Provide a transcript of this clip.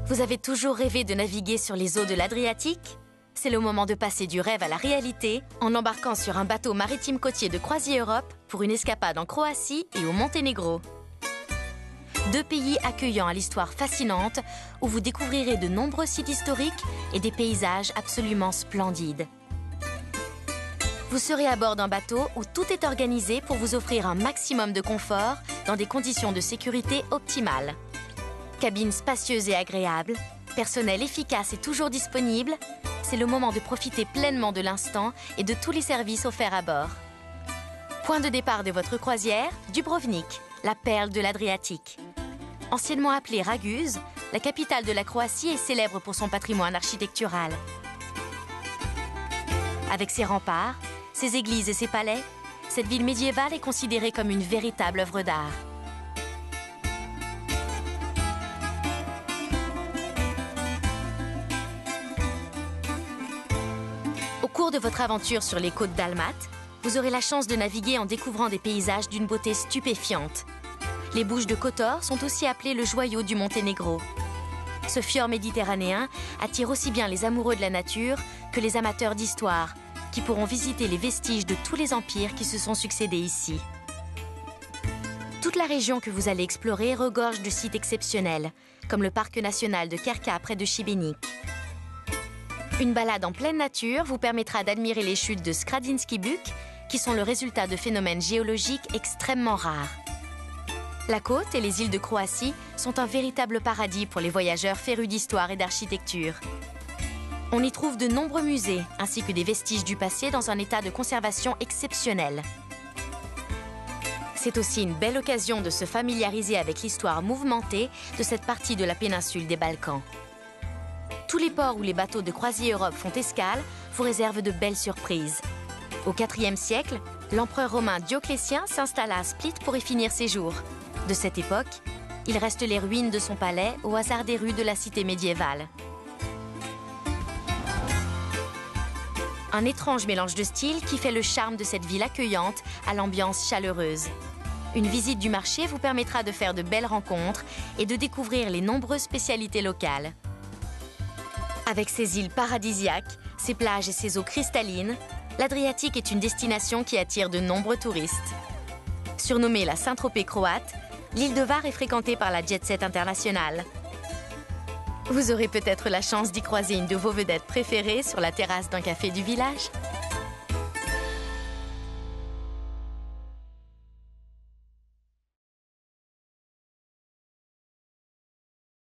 Vous avez toujours rêvé de naviguer sur les eaux de l'Adriatique? C'est le moment de passer du rêve à la réalité en embarquant sur un bateau maritime côtier de Croisier Europe pour une escapade en Croatie et au Monténégro. 2 pays accueillants à l'histoire fascinante où vous découvrirez de nombreux sites historiques et des paysages absolument splendides. Vous serez à bord d'un bateau où tout est organisé pour vous offrir un maximum de confort dans des conditions de sécurité optimales. Cabine spacieuse et agréable, personnel efficace et toujours disponible, c'est le moment de profiter pleinement de l'instant et de tous les services offerts à bord. Point de départ de votre croisière, Dubrovnik, la perle de l'Adriatique. Anciennement appelée Raguse, la capitale de la Croatie est célèbre pour son patrimoine architectural. Avec ses remparts, ses églises et ses palais, cette ville médiévale est considérée comme une véritable œuvre d'art. Au cours de votre aventure sur les côtes dalmates, vous aurez la chance de naviguer en découvrant des paysages d'une beauté stupéfiante. Les Bouches de Kotor sont aussi appelées le joyau du Monténégro. Ce fjord méditerranéen attire aussi bien les amoureux de la nature que les amateurs d'histoire, qui pourront visiter les vestiges de tous les empires qui se sont succédés ici. Toute la région que vous allez explorer regorge de sites exceptionnels, comme le parc national de Krka près de Šibenik. Une balade en pleine nature vous permettra d'admirer les chutes de Skradinski Buk, qui sont le résultat de phénomènes géologiques extrêmement rares. La côte et les îles de Croatie sont un véritable paradis pour les voyageurs férus d'histoire et d'architecture. On y trouve de nombreux musées, ainsi que des vestiges du passé dans un état de conservation exceptionnel. C'est aussi une belle occasion de se familiariser avec l'histoire mouvementée de cette partie de la péninsule des Balkans. Tous les ports où les bateaux de Croisier Europe font escale vous réservent de belles surprises. Au IVe siècle, l'empereur romain Dioclétien s'installa à Split pour y finir ses jours. De cette époque, il reste les ruines de son palais au hasard des rues de la cité médiévale. Un étrange mélange de styles qui fait le charme de cette ville accueillante à l'ambiance chaleureuse. Une visite du marché vous permettra de faire de belles rencontres et de découvrir les nombreuses spécialités locales. Avec ses îles paradisiaques, ses plages et ses eaux cristallines, l'Adriatique est une destination qui attire de nombreux touristes. Surnommée la Saint-Tropez croate, l'île de Var est fréquentée par la jet-set internationale. Vous aurez peut-être la chance d'y croiser une de vos vedettes préférées sur la terrasse d'un café du village.